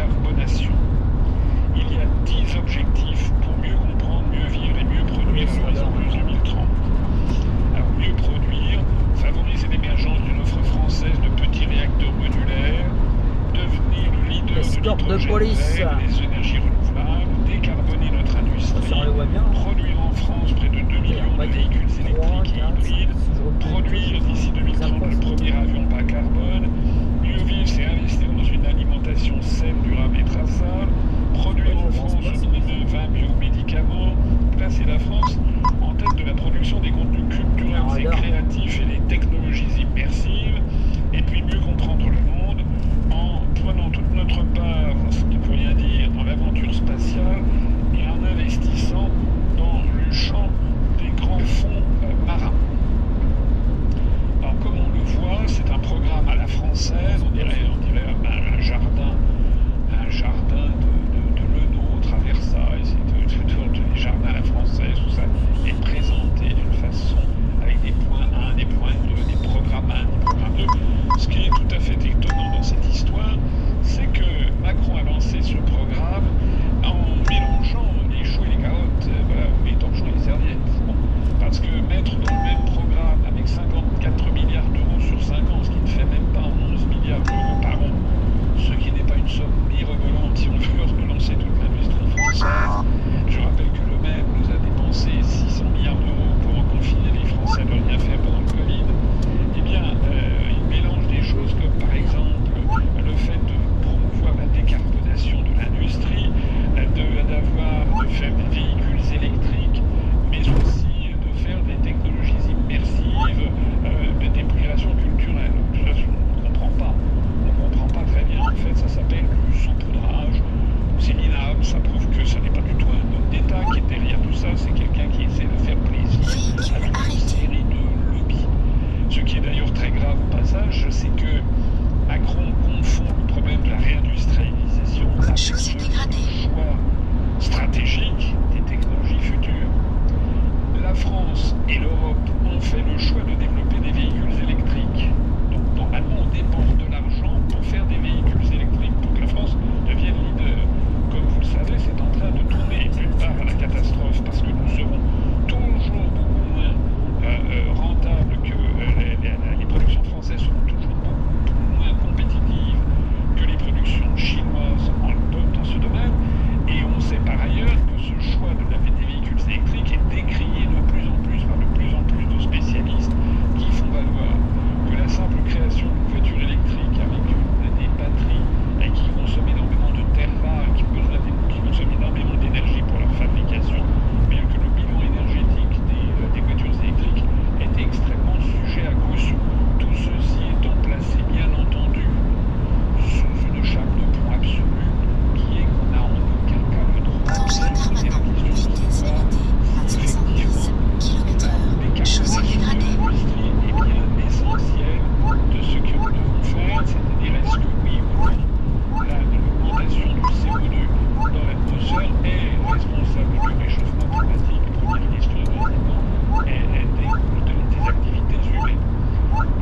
décarbonation. Il y a 10 objectifs pour mieux comprendre, mieux vivre et mieux produire à l'horizon 2030. Alors, mieux produire, favoriser l'émergence d'une offre française de petits réacteurs modulaires, devenir le leader de l'hydrogène vert et des énergies renouvelables, décarboner notre industrie, produire en France près de 2 millions de véhicules électriques et hybrides, produire d'ici 2030 le premier avion bas carbone, mieux vivre, c'est investir dans une alimentation saine, durable et traçable, produire en France au minimum 20 biomédicaments, placer la France en tête de la production des contenus culturels et créatifs et des technologies immersives, et puis mieux comprendre le monde en prenant toute notre part, ce qui ne veut rien dire, dans l'aventure spatiale et en investissant dans le champ des grands fonds marins. Alors comme on le voit, c'est un programme à la française, on dirait un jardin de Le Nôtre à Versailles, c'est les jardins à la française, tout ça est présenté d'une façon avec des points 1, des points 2, des programmes 1, des programmes 2. Ce qui est tout à fait étonnant dans cette histoire, c'est que Macron a lancé ce programme en mélangeant les choux et les carottes, ou les torchons et les serviettes. Bon, parce que mettre dans le même programme avec 54 milliards d'euros sur 5 ans, ce qui ne fait même pas 11 milliards d'euros par an, ce qui n'est pas une somme mirobolante si on veut relancer toute l'industrie française. Je rappelle que le même nous a dépensé 600 milliards d'euros pour confiner les Français de rien faire pendant le Covid. Eh bien, il mélange des choses comme par exemple le fait de promouvoir la décarbonation de l'industrie, de faire des véhicules électriques, mais aussi de faire des technologies immersives, des créations culturelles. Ça, on ne comprend pas. On ne comprend pas très bien. En fait, ça s'appelle du saupoudrage. C'est minable, ça prouve que ce n'est pas du tout un homme d'État qui est derrière tout ça, c'est quelqu'un qui essaie de faire plaisir avec une série de lobbies. Ce qui est d'ailleurs très grave au passage, c'est que Macron confond le problème de la réindustrialisation avec ce choix stratégique des technologies futures. La France et l'Europe ont fait le choix de développer des véhicules électriques. Donc normalement on dépense de l'argent pour faire des véhicules électriques pour que la France devienne leader. Comme vous le savez, c'est en train de tourner d'une part à la catastrophe parce que nous serons toujours beaucoup moins rentables que les productions françaises seront toujours beaucoup moins compétitives que les productions chinoises dans ce domaine. Et on sait par ailleurs que ce choix de des véhicules électriques est décrié de plus en plus par de plus en plus de spécialistes qui font valoir que la simple création d'une voiture électrique avec des batteries et qui consomment énormément de terres rares, qui consomment énormément d'énergie pour leur fabrication, bien que le bilan énergétique des voitures électriques est extrêmement sujet à caution. Tout ceci étant placé, bien entendu, sous une chape de plomb absolue, qui est qu'on n'a en aucun cas le droit de se poser la question de savoir si effectivement la décarbonation de l'industrie est bien l'essentiel de ce que nous devons faire, c'est-à-dire est-ce que oui ou non l'augmentation du CO2 dans l'atmosphère est responsable du réchauffement climatique. Première question, deuxièmement, des activités humaines.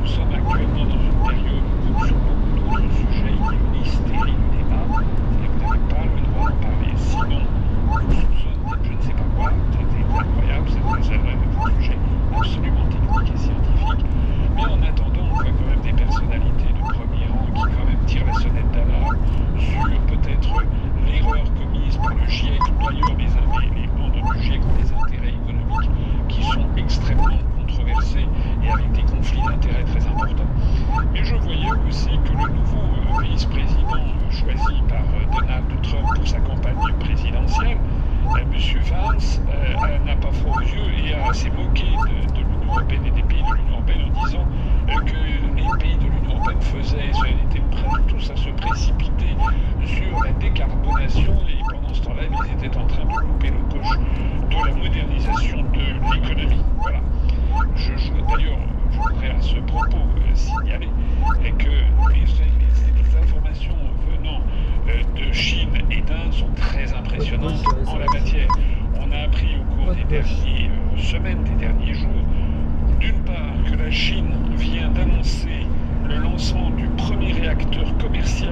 Nous sommes actuellement dans une période où sur beaucoup d'autres sujets il y a une hystérie du débat et vous n'avez pas le droit d'en parler. Sinon, vous soupçonnez je ne sais pas quoi, c'est incroyable, c'est un sujet absolument technique et scientifique. Mais en attendant, on voit quand même des personnalités de premier rang qui quand même tirent la sonnette d'alarme sur peut-être l'erreur commise par le GIEC, d'ailleurs les membres du GIEC ont des intérêts économiques qui sont extrêmement controversés et avec des conflits d'intérêts très importants. Mais je voyais aussi que le nouveau vice-président choisi par Donald Trump pour sa campagne présidentielle, M. Vance, n'a pas froid aux yeux et s'est moqué de l'Union européenne et des pays de l'Union européenne en disant que les pays de l'Union européenne étaient prêts tous à se précipiter sur la décarbonation et pendant ce temps-là, ils étaient en train de louper le coche de la modernisation de l'économie. Voilà. D'ailleurs, je voudrais à ce propos signaler que les informations venant de Chine et d'Inde sont très impressionnantes en la matière. On a appris au cours des dernières semaines, des derniers jours, d'une part que la Chine vient d'annoncer le lancement du premier réacteur commercial